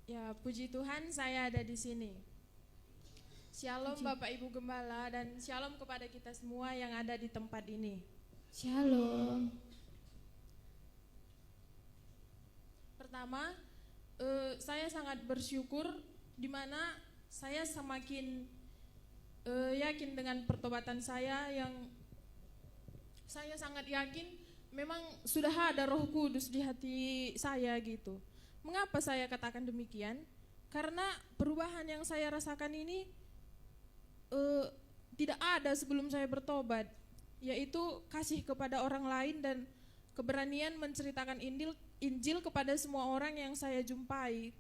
Ya, puji Tuhan saya ada di sini. Shalom Bapak Ibu Gembala dan shalom kepada kita semua yang ada di tempat ini. Shalom. Pertama, saya sangat bersyukur di mana saya semakin yakin dengan pertobatan saya yang saya sangat yakin memang sudah ada Roh Kudus di hati saya gitu. Mengapa saya katakan demikian? Karena perubahan yang saya rasakan ini tidak ada sebelum saya bertobat, yaitu kasih kepada orang lain dan keberanian menceritakan Injil kepada semua orang yang saya jumpai,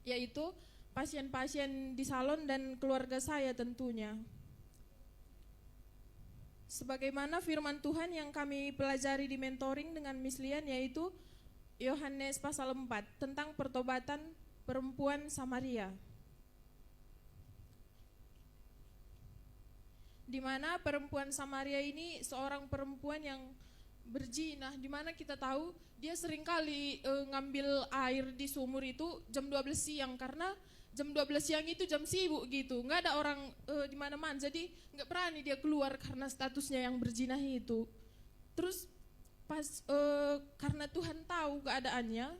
yaitu pasien-pasien di salon dan keluarga saya tentunya. Sebagaimana firman Tuhan yang kami pelajari di mentoring dengan Miss Lian, yaitu Yohanes pasal 4 tentang pertobatan perempuan Samaria. Di mana perempuan Samaria ini seorang perempuan yang berzina, di mana kita tahu dia seringkali ngambil air di sumur itu jam 12 siang karena jam 12 siang itu jam sibuk gitu, nggak ada orang di mana-mana, jadi nggak berani dia keluar karena statusnya yang berzina itu. Terus pas karena Tuhan tahu keadaannya,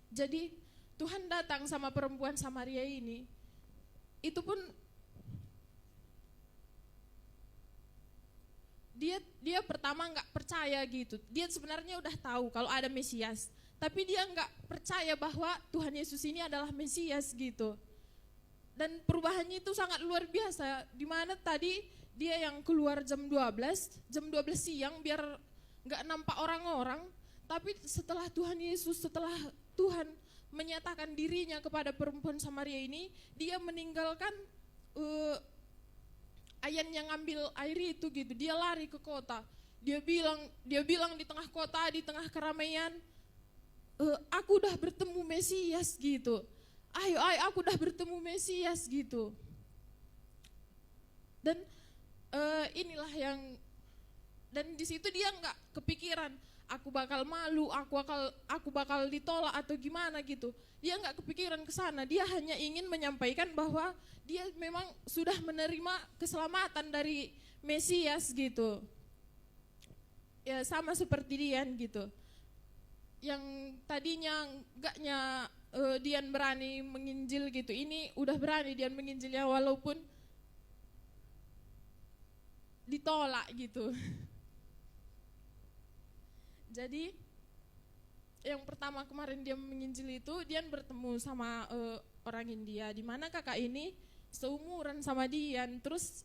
jadi Tuhan datang sama perempuan Samaria ini. Itu pun dia pertama nggak percaya gitu. Dia sebenarnya udah tahu kalau ada Mesias, tapi dia nggak percaya bahwa Tuhan Yesus ini adalah Mesias gitu. Dan perubahannya itu sangat luar biasa, di mana tadi dia yang keluar jam 12 siang biar nggak nampak orang-orang, tapi setelah setelah Tuhan menyatakan dirinya kepada perempuan Samaria ini, dia meninggalkan ayan yang ngambil air itu gitu, dia lari ke kota. Dia bilang di tengah kota, di tengah keramaian, aku udah bertemu Mesias gitu. Ayo, aku udah bertemu Mesias gitu. Dan inilah yang, dan di situ dia nggak kepikiran aku bakal malu, aku bakal ditolak atau gimana gitu. Dia nggak kepikiran ke sana. Dia hanya ingin menyampaikan bahwa dia memang sudah menerima keselamatan dari Mesias gitu. Ya sama seperti Dian gitu. Yang tadinya enggaknya Dian berani menginjil gitu, ini udah berani Dian menginjilnya walaupun ditolak gitu. Jadi yang pertama kemarin dia menginjil itu, Dian bertemu sama orang India, di mana kakak ini seumuran sama Dian. Terus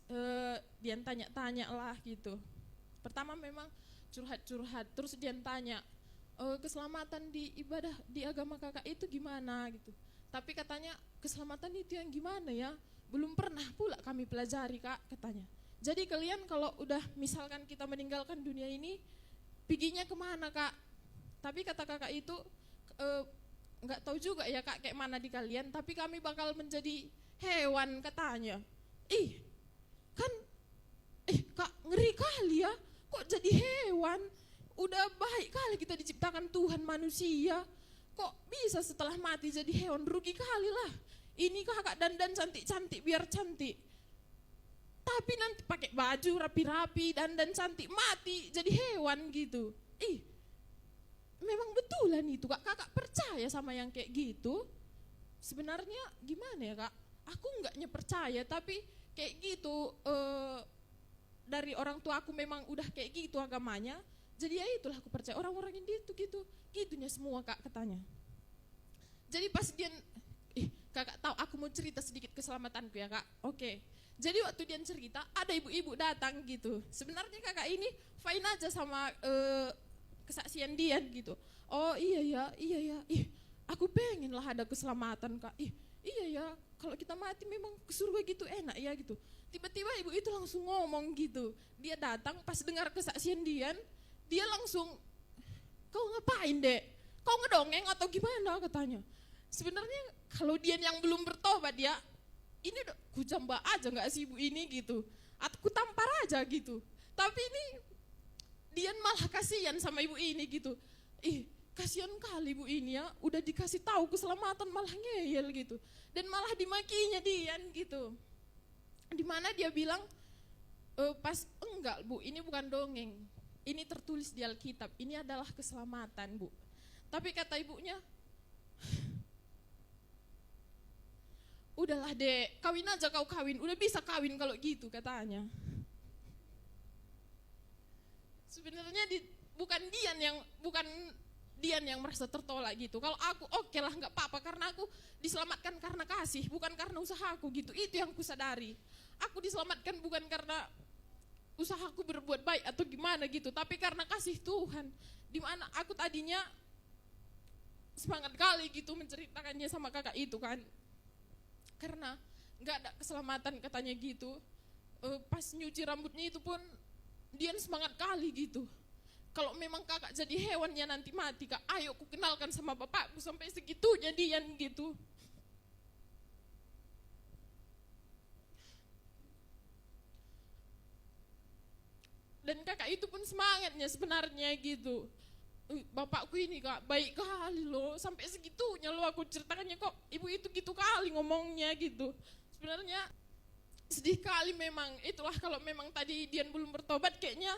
Dian tanya-tanya lah gitu. Pertama memang curhat-curhat, terus Dian tanya, keselamatan di ibadah di agama kakak itu gimana gitu. Tapi katanya keselamatan itu yang gimana ya, belum pernah pula kami pelajari kak, katanya. Jadi kalian kalau udah misalkan kita meninggalkan dunia ini, piginya kemana kak? Tapi kata kakak itu nggak tahu juga ya kak kayak mana di kalian, tapi kami bakal menjadi hewan katanya. Kak ngeri kali ya, kok jadi hewan? Udah baik kali kita diciptakan Tuhan manusia, kok bisa setelah mati jadi hewan? Rugi kali lah. Ini kakak dandan cantik-cantik biar cantik, tapi nanti pakai baju rapi-rapi dandan cantik mati jadi hewan gitu. Memang betulan itu kak, kakak percaya sama yang kayak gitu? Sebenarnya gimana ya kak, aku enggaknya percaya, tapi kayak gitu dari orang tua aku memang udah kayak gitu agamanya. Jadi ya itulah aku percaya, orang-orang India itu gitunya semua kak katanya. Jadi pas dia, kakak tahu aku mau cerita sedikit keselamatanku ya kak. Oke. Jadi waktu dia cerita, ada ibu-ibu datang gitu. Sebenarnya kakak ini fine aja sama kesaksian dia gitu. Oh iya ya, aku pengen lah ada keselamatan kak. Iya ya, kalau kita mati memang ke surga gitu enak ya gitu. Tiba-tiba ibu itu langsung ngomong gitu. Dia datang pas dengar kesaksian dia langsung, kau ngapain dek? Kau ngedongeng atau gimana katanya. Sebenarnya kalau dia yang belum bertobat ya, ini udah kujamba aja gak sih ibu ini gitu, atau kutampar aja gitu. Tapi ini Dian malah kasihan sama ibu ini gitu. kasihan kali ibu ini ya, udah dikasih tahu keselamatan malah ngeyel gitu. Dan malah dimakinya Dian gitu. Dimana dia bilang, enggak Bu, ini bukan dongeng. Ini tertulis di Alkitab, ini adalah keselamatan Bu. Tapi kata ibunya, udahlah dek, kawin aja kau kawin, udah bisa kawin kalau gitu katanya. Sebenarnya bukan Dian yang merasa tertolak gitu. Kalau aku oke lah nggak apa-apa karena aku diselamatkan karena kasih, bukan karena usahaku gitu. Itu yang kusadari. Aku diselamatkan bukan karena usahaku berbuat baik atau gimana gitu, tapi karena kasih Tuhan. Dimana aku tadinya semangat kali gitu menceritakannya sama kakak itu kan, karena nggak ada keselamatan katanya gitu. Pas nyuci rambutnya itu pun Dian semangat kali gitu. Kalau memang kakak jadi hewannya nanti mati kak, ayo ku kenalkan sama bapakku, sampai segitunya Dian gitu. Dan kakak itu pun semangatnya sebenarnya gitu. Bapakku ini kak baik kali loh, sampai segitunya loh aku ceritakannya, kok ibu itu gitu kali ngomongnya gitu. Sebenarnya sedih kali memang. Itulah kalau memang tadi Dian belum bertobat kayaknya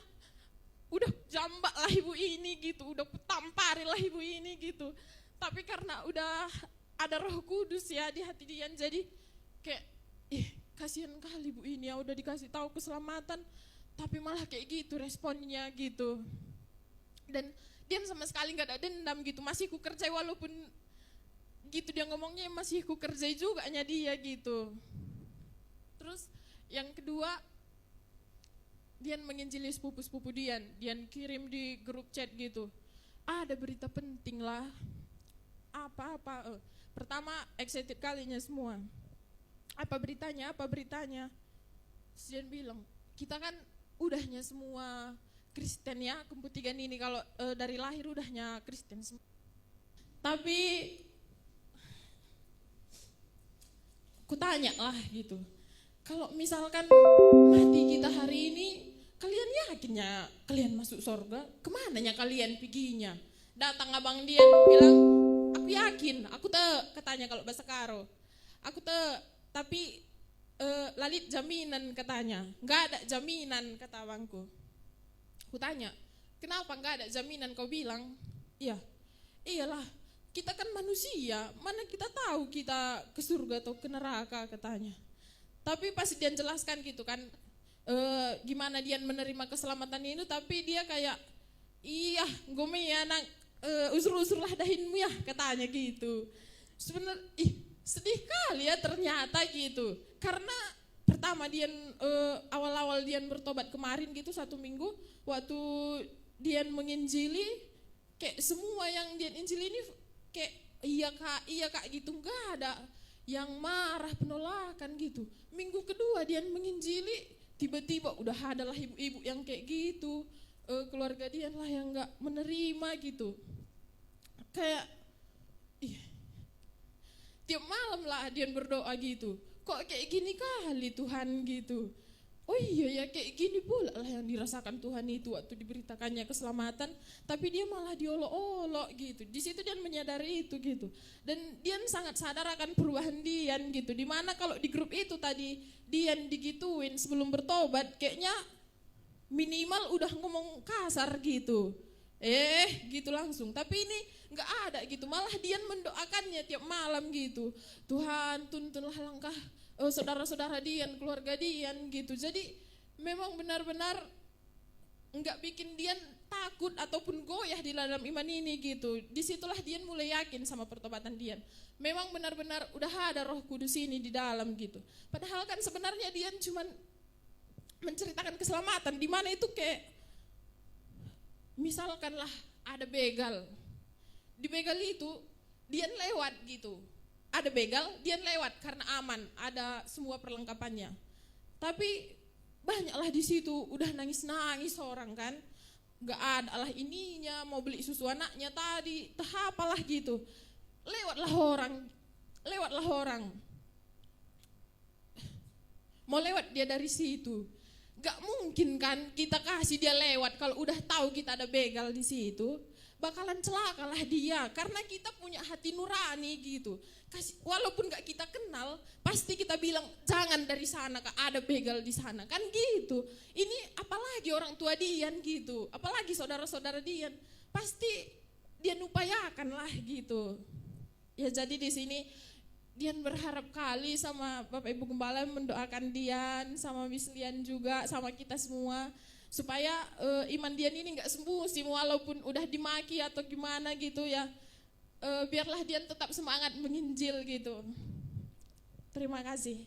udah jambak lah ibu ini gitu, udah tampari lah ibu ini gitu. Tapi karena udah ada Roh Kudus ya di hati Dian, jadi kayak kasihan kali ibu ini ya, udah dikasih tahu keselamatan tapi malah kayak gitu responnya gitu. Dan Dian sama sekali nggak ada dendam gitu, masih ku kerjai walaupun gitu dia ngomongnya, masih ku kerjai juga nya dia gitu. Terus yang kedua, Dian menginjili sepupu-sepupu Dian kirim di grup chat gitu. Ada berita penting lah. Apa-apa. Pertama excited kalinya semua. Apa beritanya? Dian bilang, kita kan udahnya semua Kristen ya, Kemputigan ini kalau dari lahir udahnya Kristen. Tapi kutanya lah gitu, kalau misalkan mati kita hari ini, kalian yakinnya kalian masuk surga? Kemananya kalian piginya? Datang abang Dian bilang, aku yakin, aku katanya kalau bahasa Karo. Aku tapi lalit jaminan katanya. Enggak ada jaminan kata abangku. Aku tanya, kenapa enggak ada jaminan? Kau bilang, iyalah, kita kan manusia, mana kita tahu kita ke surga atau ke neraka katanya. Tapi pas dia jelaskan gitu kan, gimana dia menerima keselamatan ini, tapi dia kayak, gome ya nang, usur-usur lah dahinmu ya katanya gitu. Sebenarnya sedih kali ya ternyata gitu. Karena pertama Dian awal-awal Dian bertobat kemarin gitu 1 minggu, waktu Dian menginjili, kayak semua yang Dian injili ini kayak iya kak gitu, enggak ada yang marah penolakan gitu. Minggu kedua Dian menginjili, tiba-tiba udah ada lah ibu-ibu yang kayak gitu, keluarga Dian lah yang enggak menerima gitu. Kayak tiap malam lah Dian berdoa gitu, kok kayak gini kali Tuhan gitu. Oh iya ya, kayak gini pula lah yang dirasakan Tuhan itu waktu diberitakannya keselamatan, tapi dia malah diolok-olok gitu. Di situ Dian menyadari itu gitu. Dan Dian sangat sadar akan perubahan Dian gitu. Dimana kalau di grup itu tadi Dian digituin sebelum bertobat, kayaknya minimal udah ngomong kasar gitu. Gitu langsung. Tapi ini nggak ada gitu. Malah Dian mendoakannya tiap malam gitu. Tuhan, tuntunlah langkah saudara-saudara Dian, keluarga Dian gitu. Jadi memang benar-benar nggak bikin Dian takut ataupun goyah di dalam iman ini gitu. Disitulah Dian mulai yakin sama pertobatan Dian. Memang benar-benar udah ada Roh Kudus ini di dalam gitu. Padahal kan sebenarnya Dian cuman menceritakan keselamatan, di mana itu kayak misalkan lah ada begal. Di begal itu Dian lewat gitu. Ada begal, Dian lewat karena aman, ada semua perlengkapannya. Tapi banyaklah di situ udah nangis-nangis orang kan, nggak ada lah ininya, mau beli susu anaknya tadi, apalah gitu. Lewatlah orang, mau lewat dia dari situ. Gak mungkin kan kita kasih dia lewat kalau udah tahu kita ada begal di situ. bakalan celakalah dia, karena kita punya hati nurani gitu. Walaupun gak kita kenal, pasti kita bilang jangan dari sana, Kak, ada begal di sana, kan gitu. Ini apalagi orang tua Dian gitu, apalagi saudara-saudara Dian, pasti Dian upayakan lah gitu. Ya jadi di sini Dian berharap kali sama Bapak Ibu Gembala mendoakan Dian, sama Miss Lian juga, sama kita semua, supaya iman Dian ini nggak sembuh sih, walaupun udah dimaki atau gimana gitu ya. Biarlah Dian tetap semangat menginjil gitu. Terima kasih.